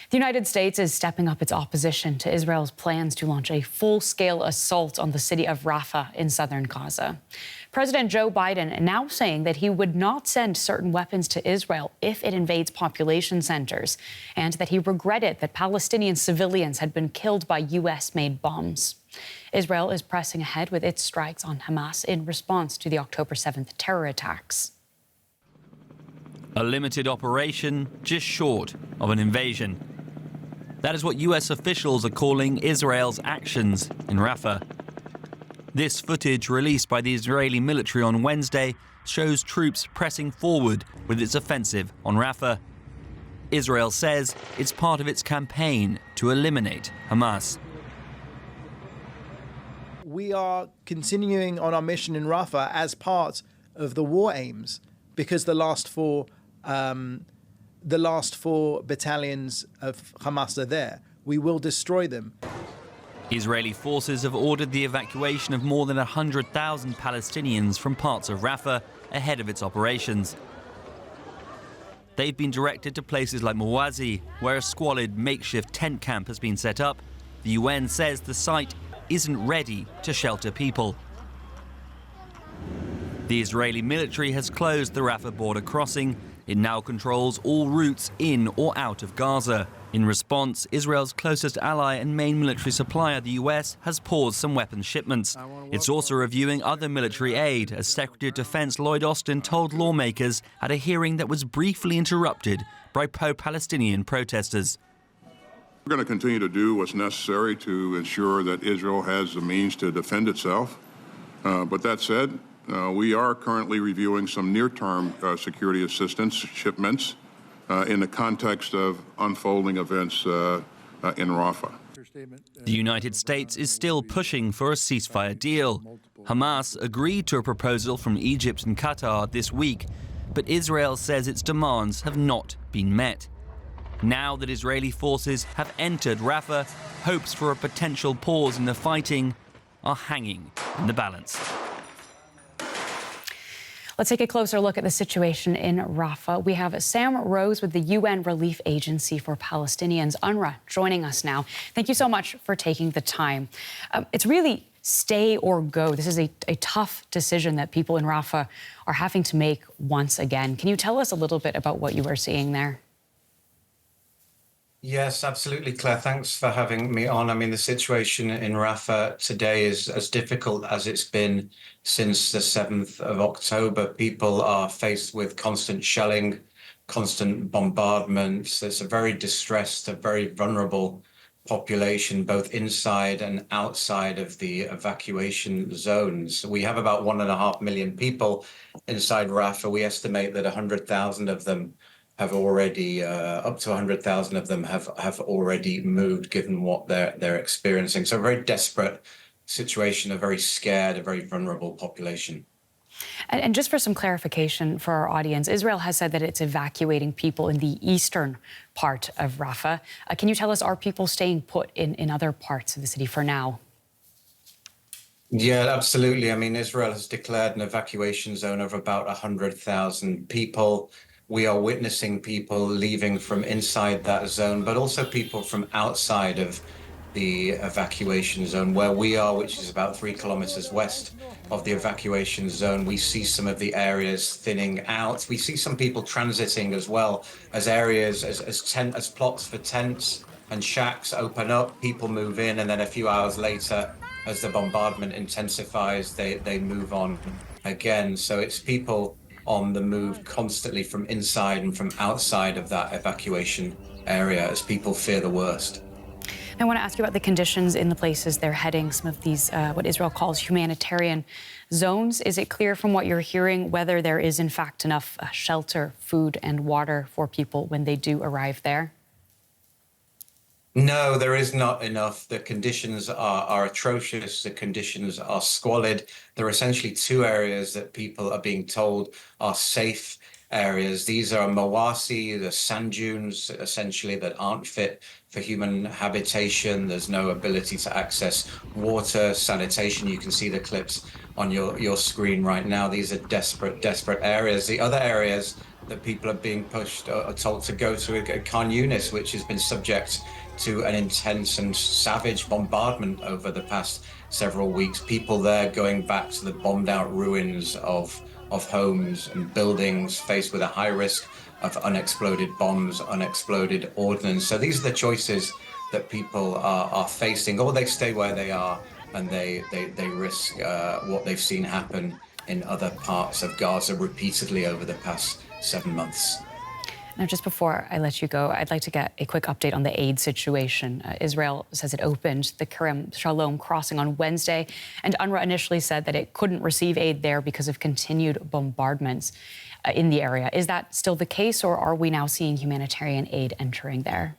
The United States is stepping up its opposition to Israel's plans to launch a full-scale assault on the city of Rafah in southern Gaza. President Joe Biden now saying that he would not send certain weapons to Israel if it invades population centers, and that he regretted that Palestinian civilians had been killed by U.S.-made bombs. Israel is pressing ahead with its strikes on Hamas in response to the October 7th terror attacks. A limited operation just short of an invasion. That is what US officials are calling Israel's actions in Rafah. This footage released by the Israeli military on Wednesday shows troops pressing forward with its offensive on Rafah. Israel says it's part of its campaign to eliminate Hamas. We are continuing on our mission in Rafah as part of the war aims, because the last four battalions of Hamas are there. We will destroy them. Israeli forces have ordered the evacuation of more than 100,000 Palestinians from parts of Rafah ahead of its operations. They've been directed to places like Mawazi, where a squalid makeshift tent camp has been set up. The UN says the site isn't ready to shelter people. The Israeli military has closed the Rafah border crossing. It now controls all routes in or out of Gaza. In response, Israel's closest ally and main military supplier, the US, has paused some weapons shipments. It's also reviewing other military aid, as Secretary of Defense Lloyd Austin told lawmakers at a hearing that was briefly interrupted by pro-Palestinian protesters. We're going to continue to do what's necessary to ensure that Israel has the means to defend itself. But that said, we are currently reviewing some near-term security assistance shipments in the context of unfolding events in Rafah. The United States is still pushing for a ceasefire deal. Hamas agreed to a proposal from Egypt and Qatar this week, but Israel says its demands have not been met. Now that Israeli forces have entered Rafah, hopes for a potential pause in the fighting are hanging in the balance. Let's take a closer look at the situation in Rafah. We have Sam Rose with the UN Relief Agency for Palestinians, UNRWA, joining us now. Thank you so much for taking the time. It's really stay or go. This is a tough decision that people in Rafah are having to make once again. Can you tell us a little bit about what you are seeing there? Yes, absolutely, Claire. Thanks for having me on. I mean, the situation in Rafah today is as difficult as it's been since the 7th of October. People are faced with constant shelling, constant bombardments. It's a very distressed, a very vulnerable population, both inside and outside of the evacuation zones. We have about 1.5 million people inside Rafah. We estimate that 100,000 of them have already, up to 100,000 of them have already moved, given what they're experiencing. So a very desperate situation, a very scared, a very vulnerable population. And just for some clarification for our audience, Israel has said that it's evacuating people in the eastern part of Rafah. Can you tell us, are people staying put in other parts of the city for now? Yeah, absolutely. I mean, Israel has declared an evacuation zone of about 100,000 people. We are witnessing people leaving from inside that zone, but also people from outside of the evacuation zone where we are, which is about 3 kilometers west of the evacuation zone. We see some of the areas thinning out. We see some people transiting as well, as areas, as plots for tents and shacks open up, people move in, and then a few hours later, as the bombardment intensifies, they move on again. So it's people on the move constantly from inside and from outside of that evacuation area as people fear the worst. I want to ask you about the conditions in the places they're heading, some of these, what Israel calls humanitarian zones. Is it clear from what you're hearing whether there is, in fact, enough shelter, food and water for people when they do arrive there? No, there is not enough. The conditions are atrocious. The conditions are squalid. There are essentially 2 areas that people are being told are safe areas. These are Mawasi, the sand dunes, essentially, that aren't fit for human habitation. There's no ability to access water, sanitation. You can see the clips on your screen right now. These are desperate areas. The other areas that people are being pushed or told to go to Khan Yunis, which has been subject to an intense and savage bombardment over the past several weeks. People there going back to the bombed out ruins of homes and buildings faced with a high risk of unexploded bombs, unexploded ordnance. So these are the choices that people are facing, or they stay where they are and they risk what they've seen happen in other parts of Gaza repeatedly over the past 7 months. Now, just before I let you go, I'd like to get a quick update on the aid situation. Israel says it opened the Krämer Shalom crossing on Wednesday, and UNRWA initially said that it couldn't receive aid there because of continued bombardments in the area. Is that still the case, or are we now seeing humanitarian aid entering there?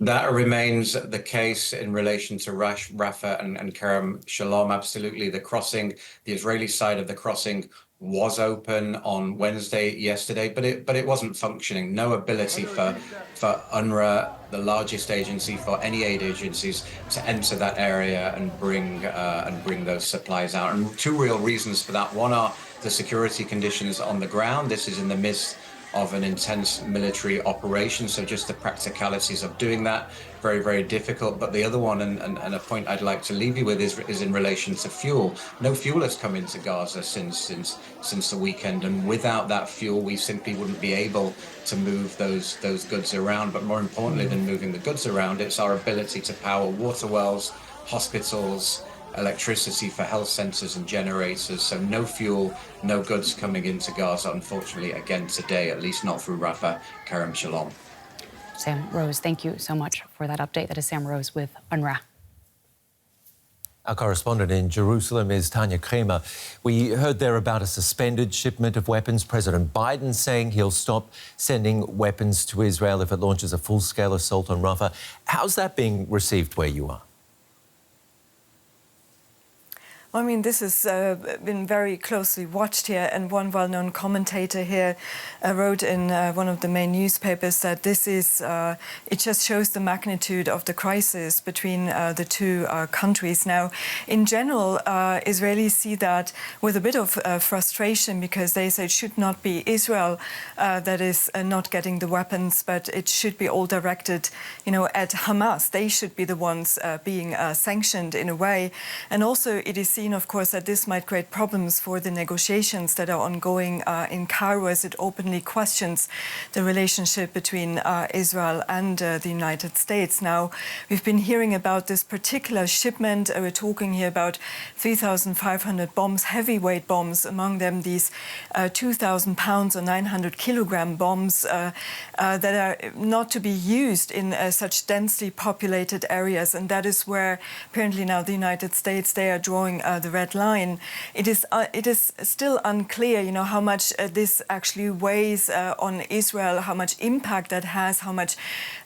That remains the case in relation to Rafah and Krämer Shalom. Absolutely. The crossing, the Israeli side of the crossing was open on Wednesday, yesterday, but it wasn't functioning. No ability for UNRWA, the largest agency, for any aid agencies to enter that area and bring those supplies out. And two real reasons for that. One are the security conditions on the ground. This is in the midst of an intense military operation, so just the practicalities of doing that, very, very difficult. But the other one, and a point I'd like to leave you with, is in relation to fuel. No fuel has come into Gaza since the weekend, and without that fuel, we simply wouldn't be able to move those goods around. But more importantly than moving the goods around, it's our ability to power water wells, hospitals, electricity for health centres and generators. So no fuel, no goods coming into Gaza, unfortunately, again today, at least not through Rafah, Krämer Shalom. Sam Rose, thank you so much for that update. That is Sam Rose with UNRWA. Our correspondent in Jerusalem is Tania Krämer. We heard there about a suspended shipment of weapons. President Biden saying he'll stop sending weapons to Israel if it launches a full-scale assault on Rafah. How's that being received where you are? I mean, this has been very closely watched here, and one well-known commentator here wrote in one of the main newspapers that this is, it just shows the magnitude of the crisis between the two countries. Now, in general, Israelis see that with a bit of frustration, because they say it should not be Israel that is not getting the weapons, but it should be all directed, at Hamas. They should be the ones being sanctioned in a way. And also it is seen, of course, that this might create problems for the negotiations that are ongoing in Cairo, as it openly questions the relationship between Israel and the United States. Now, we've been hearing about this particular shipment. We're talking here about 3,500 bombs, heavyweight bombs, among them these 2,000 pounds or 900 kilogram bombs that are not to be used in such densely populated areas. And that is where apparently now the United States, they are drawing the red line. It is still unclear, how much this actually weighs on Israel, how much impact that has, how much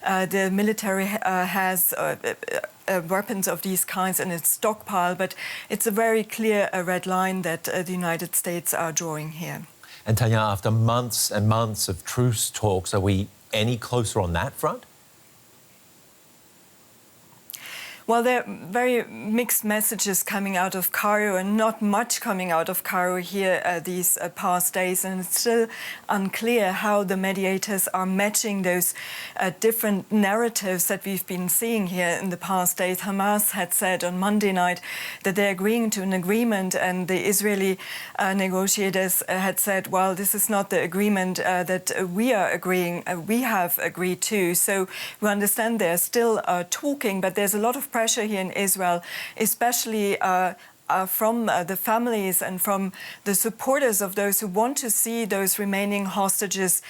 the military has weapons of these kinds in its stockpile. But it's a very clear red line that the United States are drawing here. And Tania, after months and months of truce talks, are we any closer on that front? Well, there are very mixed messages coming out of Cairo, and not much coming out of Cairo here these past days. And it's still unclear how the mediators are matching those different narratives that we've been seeing here in the past days. Hamas had said on Monday night that they're agreeing to an agreement, and the Israeli negotiators had said, well, this is not the agreement that we have agreed to. So we understand they're still talking, but there's a lot of pressure here in Israel, especially from the families and from the supporters of those who want to see those remaining hostages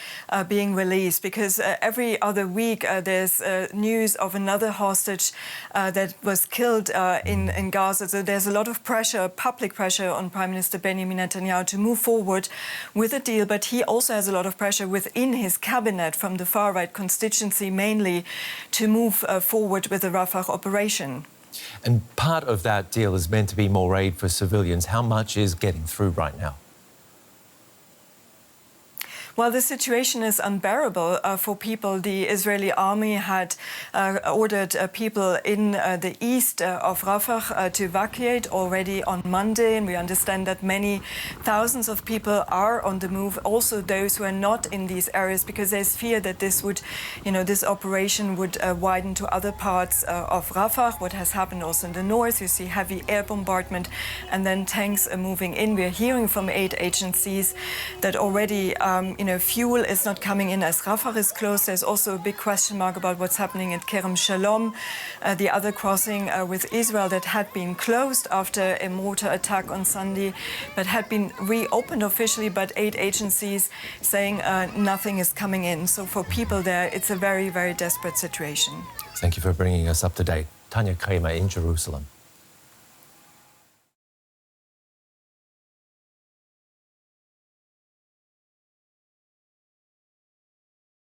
being released, because every other week there's news of another hostage that was killed in Gaza. So there's a lot of pressure, public pressure, on Prime Minister Benjamin Netanyahu to move forward with a deal, but he also has a lot of pressure within his cabinet from the far-right constituency mainly to move forward with the Rafah operation. And part of that deal is meant to be more aid for civilians. How much is getting through right now? Well, the situation is unbearable for people. The Israeli army had ordered people in the east of Rafah to evacuate already on Monday, and we understand that many thousands of people are on the move, also those who are not in these areas, because there's fear that this would, this operation would widen to other parts of Rafah. What has happened also in the north, you see heavy air bombardment and then tanks are moving in. We're hearing from aid agencies that already, fuel is not coming in as Rafah is closed. There's also a big question mark about what's happening at Krämer Shalom, the other crossing with Israel that had been closed after a mortar attack on Sunday, but had been reopened officially, but aid agencies saying nothing is coming in. So for people there, it's a very, very desperate situation. Thank you for bringing us up to date. Tania Krämer in Jerusalem.